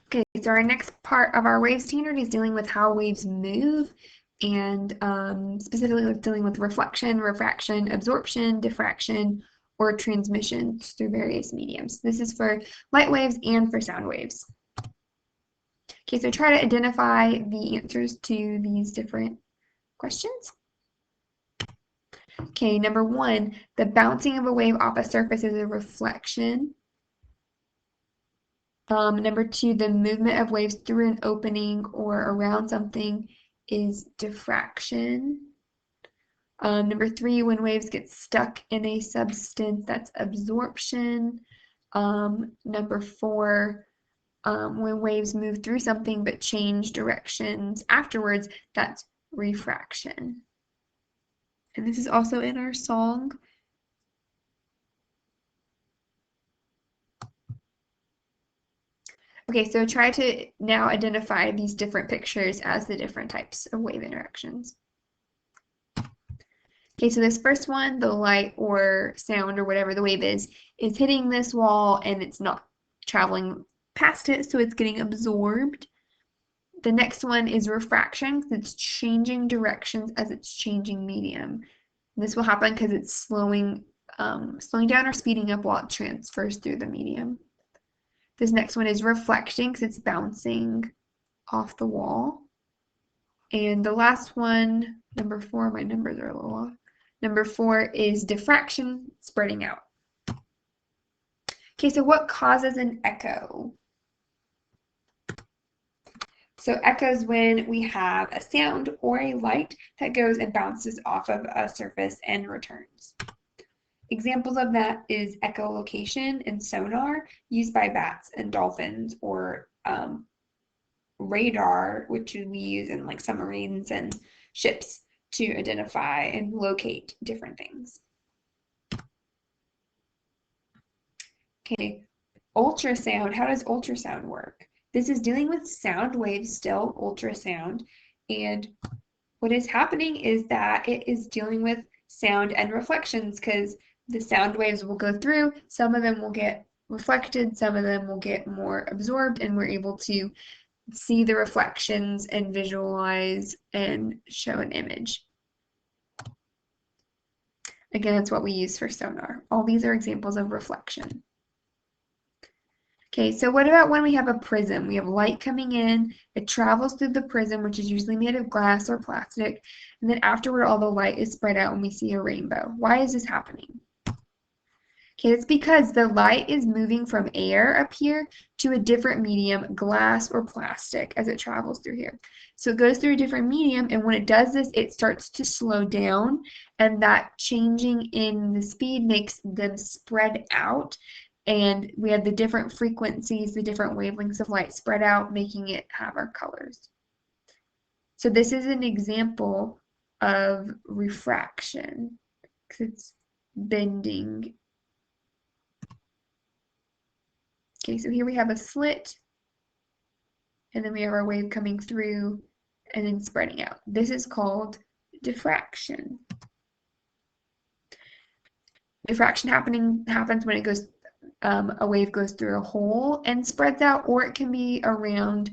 Okay, so our next part of our wave standard is dealing with how waves move, and specifically dealing with reflection, refraction, absorption, diffraction, or transmission through various mediums. This is for light waves and for sound waves. Okay, so try to identify the answers to these different questions. Okay, number one, the bouncing of a wave off a surface is a reflection. Number two, the movement of waves through an opening or around something is diffraction. Number three, when waves get stuck in a substance, that's absorption. Number four, when waves move through something but change directions afterwards, that's refraction. And this is also in our song. Okay, so try to now identify these different pictures as the different types of wave interactions. Okay, so this first one, the light or sound or whatever the wave is hitting this wall and it's not traveling past it, so it's getting absorbed. The next one is refraction, because it's changing directions as it's changing medium. This will happen because it's slowing down or speeding up while it transfers through the medium. This next one is reflecting, because it's bouncing off the wall. And the last one, number four, my numbers are a little off. Number four is diffraction, spreading out. Okay, so what causes an echo? So echoes when we have a sound or a light that goes and bounces off of a surface and returns. Examples of that is echolocation and sonar used by bats and dolphins, or radar, which we use in like submarines and ships to identify and locate different things. Okay, ultrasound. How does ultrasound work? This is dealing with sound waves still, ultrasound, and what is happening is that it is dealing with sound and reflections, because the sound waves will go through, some of them will get reflected, some of them will get more absorbed, and we're able to see the reflections and visualize and show an image. Again, that's what we use for sonar. All these are examples of reflection. Okay, so what about when we have a prism? We have light coming in, it travels through the prism, which is usually made of glass or plastic, and then afterward all the light is spread out and we see a rainbow. Why is this happening? Okay, it's because the light is moving from air up here to a different medium, glass or plastic, as it travels through here. So it goes through a different medium, and when it does this, it starts to slow down, and that changing in the speed makes them spread out, and we have the different frequencies, the different wavelengths of light spread out, making it have our colors. So this is an example of refraction, because it's bending. Okay, so here we have a slit, and then we have our wave coming through and then spreading out. This is called diffraction. Diffraction happens when it goes, a wave goes through a hole and spreads out, or it can be around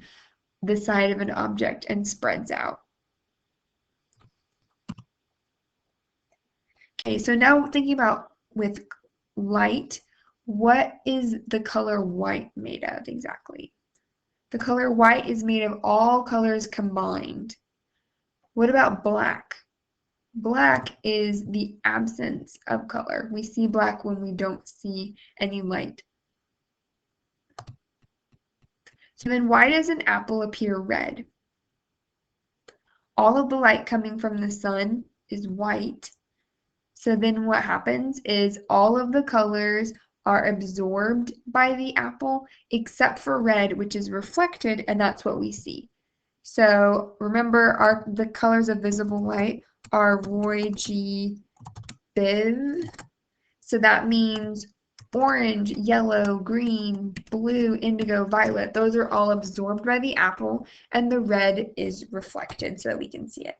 the side of an object and spreads out. Okay, so now thinking about with light, what is the color white made of exactly? The color white is made of all colors combined. What about black? Black is the absence of color. We see black when we don't see any light. So then why does an apple appear red? All of the light coming from the sun is white. So then what happens is all of the colors are absorbed by the apple except for red, which is reflected, and that's what we see. So remember, the colors of visible light are Roy G. Biv. So that means orange, yellow, green, blue, indigo, violet. Those are all absorbed by the apple, and the red is reflected so that we can see it.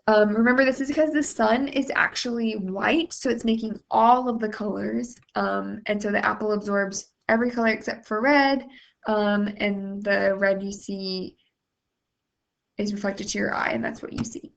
Remember, this is because the sun is actually white, so it's making all of the colors, and so the apple absorbs every color except for red, and the red you see is reflected to your eye, and that's what you see.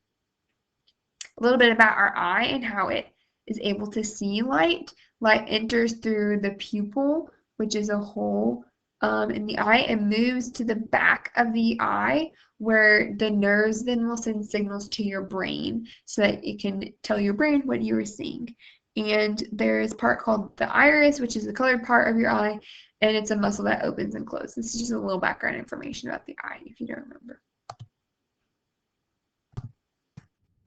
A little bit about our eye and how it is able to see light. Light enters through the pupil, which is a hole in the eye, and moves to the back of the eye, where the nerves then will send signals to your brain so that it can tell your brain what you are seeing. And there's a part called the iris, which is the colored part of your eye, and it's a muscle that opens and closes. This is just a little background information about the eye if you don't remember.